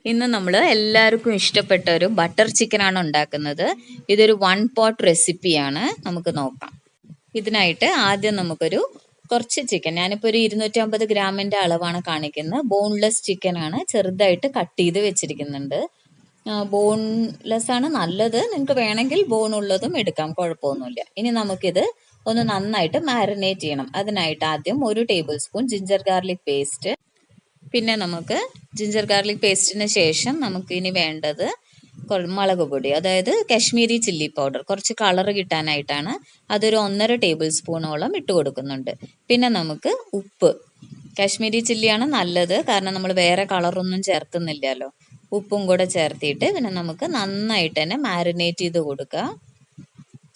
ഇന്ന് നമ്മൾ എല്ലാവർക്കും ഇഷ്ടപ്പെട്ട ഒരു ബട്ടർ ചിക്കനാണ് ഉണ്ടാക്കുന്നത്. ഇതൊരു 1 പോട്ട് റെസിപ്പിയാണ്. നമുക്ക് നോക്കാം. ഇതിനായിട്ട് ആദ്യം നമുക്കൊരു കുറച്ച് ചിക്കൻ, ഞാനിപ്പോൾ ഒരു 250 ഗ്രാമിൻ്റെ അളവാണ് കാണിക്കുന്നത്. ബോൺലെസ് ചിക്കനാണ്, ചെറുതായിട്ട് കട്ട് ചെയ്ത് വെച്ചിരിക്കുന്നുണ്ട്. ബോൺലെസ് ആണ് നല്ലത്, നിങ്ങൾക്ക് വേണമെങ്കിൽ ബോൺ ഉള്ളതും എടുക്കാം, കുഴപ്പമൊന്നുമില്ല. ഇനി നമുക്കിത് ഒന്ന് നന്നായിട്ട് മാരിനേറ്റ് ചെയ്യണം. അതിനായിട്ട് ആദ്യം 1 table spoon ginger garlic paste, പിന്നെ നമുക്ക് ജിഞ്ചർ ഗാർലിക് പേസ്റ്റിന് ശേഷം നമുക്ക് ഇനി വേണ്ടത് മുളക് പൊടി, അതായത് കാശ്മീരി ചില്ലി പൗഡർ, കുറച്ച് കളർ കിട്ടാനായിട്ടാണ്. അതൊരു 1.5 ടേബിൾ സ്പൂണോളം ഇട്ട് കൊടുക്കുന്നുണ്ട്. പിന്നെ നമുക്ക് ഉപ്പ്, കാശ്മീരി ചില്ലിയാണ് നല്ലത്, കാരണം നമ്മൾ വേറെ കളറൊന്നും ചേർത്തുന്നില്ലല്ലോ. ഉപ്പും കൂടെ ചേർത്തിട്ട് പിന്നെ നമുക്ക് നന്നായിട്ട് തന്നെ മാരിനേറ്റ് ചെയ്ത് കൊടുക്കുക.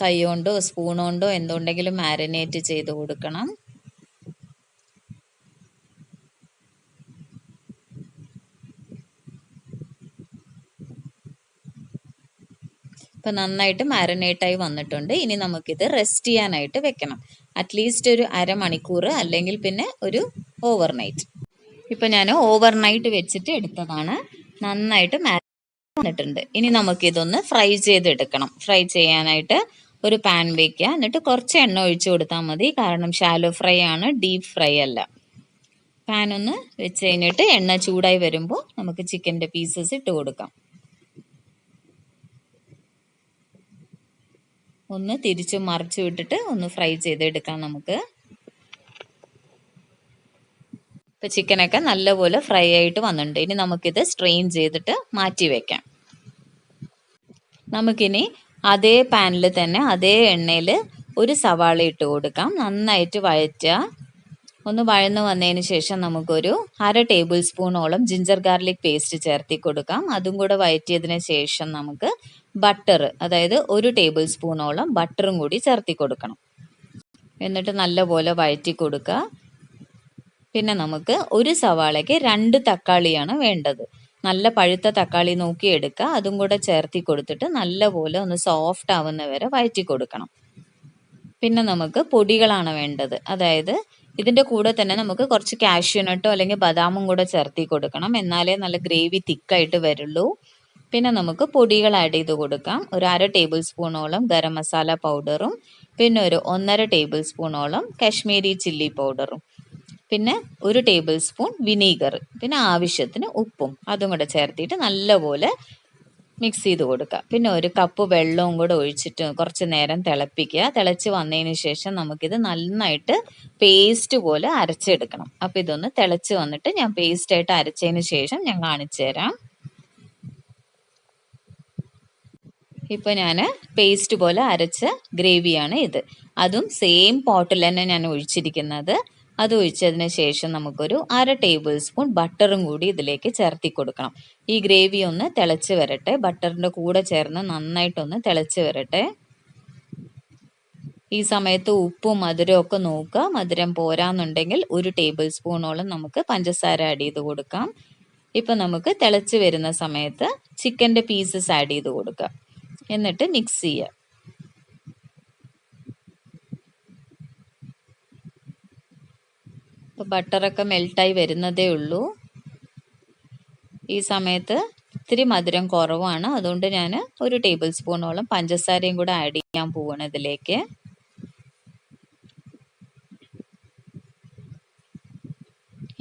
കൈ കൊണ്ടോ സ്പൂൺ കൊണ്ടോ എന്തുണ്ടെങ്കിലും മാരിനേറ്റ് ചെയ്ത് കൊടുക്കണം. ഇപ്പം നന്നായിട്ട് മാരിനേറ്റായി വന്നിട്ടുണ്ട്. ഇനി നമുക്കിത് റെസ്റ്റ് ചെയ്യാനായിട്ട് വെക്കണം. അറ്റ്ലീസ്റ്റ് ഒരു അരമണിക്കൂർ, അല്ലെങ്കിൽ പിന്നെ ഒരു ഓവർനൈറ്റ്. ഇപ്പം ഞാൻ ഓവർനൈറ്റ് വെച്ചിട്ട് എടുത്തതാണ്. നന്നായിട്ട് മാരിനേറ്റ് വന്നിട്ടുണ്ട്. ഇനി നമുക്കിതൊന്ന് ഫ്രൈ ചെയ്തെടുക്കണം. ഫ്രൈ ചെയ്യാനായിട്ട് ഒരു പാൻ വയ്ക്കുക, എന്നിട്ട് കുറച്ച് എണ്ണ ഒഴിച്ചു കൊടുത്താൽ മതി, കാരണം ഷാലോ ഫ്രൈ ആണ്, ഡീപ്പ് ഫ്രൈ അല്ല. പാൻ ഒന്ന് വെച്ച് കഴിഞ്ഞിട്ട് എണ്ണ ചൂടായി വരുമ്പോൾ നമുക്ക് ചിക്കൻ്റെ പീസസ് ഇട്ട് കൊടുക്കാം. ഒന്ന് തിരിച്ചു മറിച്ച് വിട്ടിട്ട് ഒന്ന് ഫ്രൈ ചെയ്തെടുക്കാം നമുക്ക്. ഇപ്പം ചിക്കനൊക്കെ നല്ലപോലെ ഫ്രൈ ആയിട്ട് വന്നിട്ടുണ്ട്. ഇനി നമുക്കിത് സ്ട്രെയിൻ ചെയ്തിട്ട് മാറ്റി വെക്കാം. നമുക്കിനി അതേ പാനിൽ തന്നെ അതേ എണ്ണയിൽ ഒരു സവാള ഇട്ട് കൊടുക്കാം. നന്നായിട്ട് വഴറ്റുക. ഒന്ന് വഴന്ന് വന്നതിന് ശേഷം നമുക്കൊരു 1/2 ടേബിൾ സ്പൂണോളം ജിഞ്ചർ ഗാർലിക് പേസ്റ്റ് ചേർത്തി കൊടുക്കാം. അതും കൂടെ വഴറ്റിയതിന് ശേഷം നമുക്ക് ബട്ടർ, അതായത് 1 ടേബിൾ സ്പൂണോളം ബട്ടറും കൂടി ചേർത്തി കൊടുക്കണം. എന്നിട്ട് നല്ലപോലെ വഴറ്റി കൊടുക്കുക. പിന്നെ നമുക്ക് ഒരു സവാളയ്ക്ക് 2 തക്കാളിയാണ് വേണ്ടത്. നല്ല പഴുത്ത തക്കാളി നോക്കി എടുക്കുക. അതും കൂടെ ചേർത്തി കൊടുത്തിട്ട് നല്ലപോലെ ഒന്ന് സോഫ്റ്റ് ആവുന്ന വരെ വഴറ്റി കൊടുക്കണം. പിന്നെ നമുക്ക് പൊടികളാണ് വേണ്ടത്, അതായത് ഇതിൻ്റെ കൂടെ തന്നെ നമുക്ക് കുറച്ച് കാഷ്യൂനട്ടോ അല്ലെങ്കിൽ ബദാമും കൂടെ ചേർത്തി കൊടുക്കണം, എന്നാലേ നല്ല ഗ്രേവി തിക്കായിട്ട് വരുള്ളൂ. പിന്നെ നമുക്ക് പൊടികൾ ആഡ് ചെയ്ത് കൊടുക്കാം. ഒരു 1/2 ടേബിൾ സ്പൂണോളം ഗരം മസാല പൗഡറും, പിന്നെ ഒരു 1.5 ടേബിൾ സ്പൂണോളം കാശ്മീരി ചില്ലി പൗഡറും, പിന്നെ 1 ടേബിൾ സ്പൂൺ വിനീഗർ, പിന്നെ ആവശ്യത്തിന് ഉപ്പും അതും കൂടെ ചേർത്തിട്ട് നല്ലപോലെ മിക്സ് ചെയ്ത് കൊടുക്കുക. പിന്നെ 1 കപ്പ് വെള്ളവും കൂടെ ഒഴിച്ചിട്ട് കുറച്ച് നേരം തിളപ്പിക്കുക. തിളച്ച് വന്നതിന് ശേഷം നമുക്കിത് നന്നായിട്ട് പേസ്റ്റ് പോലെ അരച്ചെടുക്കണം. അപ്പം ഇതൊന്ന് തിളച്ച് വന്നിട്ട് ഞാൻ പേസ്റ്റായിട്ട് അരച്ചതിന് ശേഷം ഞാൻ കാണിച്ചു തരാം. ഇപ്പം ഞാൻ പേസ്റ്റ് പോലെ അരച്ച ഗ്രേവിയാണ് ഇത്. അതും സെയിം പോട്ടിൽ തന്നെ ഞാൻ ഒഴിച്ചിരിക്കുന്നത്. അത് ഒഴിച്ചതിന് ശേഷം നമുക്കൊരു 1/2 ടേബിൾ സ്പൂൺ ബട്ടറും കൂടി ഇതിലേക്ക് ചേർത്തി കൊടുക്കണം. ഈ ഗ്രേവി ഒന്ന് തിളച്ച് വരട്ടെ, ബട്ടറിൻ്റെ കൂടെ ചേർന്ന് നന്നായിട്ടൊന്ന് തിളച്ച് വരട്ടെ. ഈ സമയത്ത് ഉപ്പും മധുരവും ഒക്കെ നോക്കുക. മധുരം പോരാന്നുണ്ടെങ്കിൽ 1 ടേബിൾ സ്പൂണോളം നമുക്ക് പഞ്ചസാര ആഡ് ചെയ്ത് കൊടുക്കാം. ഇപ്പം നമുക്ക് തിളച്ച് വരുന്ന സമയത്ത് ചിക്കൻ്റെ പീസസ് ആഡ് ചെയ്ത് കൊടുക്കുക, എന്നിട്ട് മിക്സ് ചെയ്യുക. ഇപ്പോൾ ബട്ടറൊക്കെ മെൽട്ടായി വരുന്നതേ ഉള്ളൂ. ഈ സമയത്ത് ഇത്തിരി മധുരം കുറവാണ്, അതുകൊണ്ട് ഞാൻ 1 ടേബിൾ സ്പൂണോളം പഞ്ചസാരയും കൂടെ ആഡ് ചെയ്യാൻ പോവാണ് ഇതിലേക്ക്.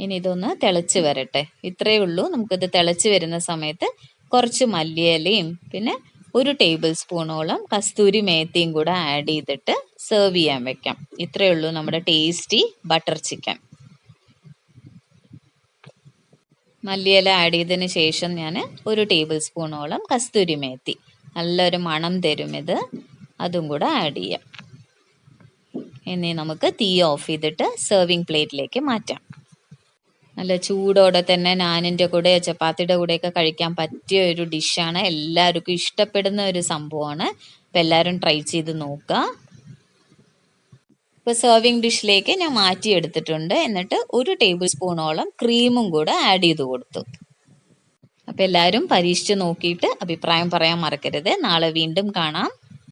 ഇനി ഇതൊന്ന് തിളച്ച് വരട്ടെ. ഇത്രയേ ഉള്ളൂ. നമുക്കിത് തിളച്ച് വരുന്ന സമയത്ത് കുറച്ച് മല്ലിയിലയും പിന്നെ 1 ടേബിൾ സ്പൂണോളം കസ്തൂരി മേത്തിയും കൂടെ ആഡ് ചെയ്തിട്ട് സെർവ് ചെയ്യാൻ വെക്കാം. ഇത്രയേ ഉള്ളൂ നമ്മുടെ ടേസ്റ്റി ബട്ടർ ചിക്കൻ. മല്ലിയില ആഡ് ചെയ്തതിന് ശേഷം ഞാൻ 1 ടേബിൾ സ്പൂണോളം കസ്തൂരി മേത്തി, നല്ലൊരു മണം തരും ഇത്, അതും കൂടെ ആഡ് ചെയ്യാം. ഇനി നമുക്ക് തീ ഓഫ് ചെയ്തിട്ട് സെർവിങ് പ്ലേറ്റിലേക്ക് മാറ്റാം. നല്ല ചൂടോടെ തന്നെ നാനിൻ്റെ കൂടെ ചപ്പാത്തിയുടെ കൂടെയൊക്കെ കഴിക്കാൻ പറ്റിയ ഒരു ഡിഷാണ്. എല്ലാവർക്കും ഇഷ്ടപ്പെടുന്ന ഒരു സംഭവമാണ്. അപ്പോൾ എല്ലാവരും ട്രൈ ചെയ്ത് നോക്കുക. ഇപ്പോൾ സെർവിങ് ഡിഷിലേക്ക് ഞാൻ മാറ്റിയെടുത്തിട്ടുണ്ട്. എന്നിട്ട് 1 ടേബിൾ സ്പൂണോളം ക്രീമും കൂടെ ആഡ് ചെയ്ത് കൊടുത്തു. അപ്പോൾ എല്ലാവരും പരീക്ഷിച്ച് നോക്കിയിട്ട് അഭിപ്രായം പറയാൻ മറക്കരുത്. നാളെ വീണ്ടും കാണാം.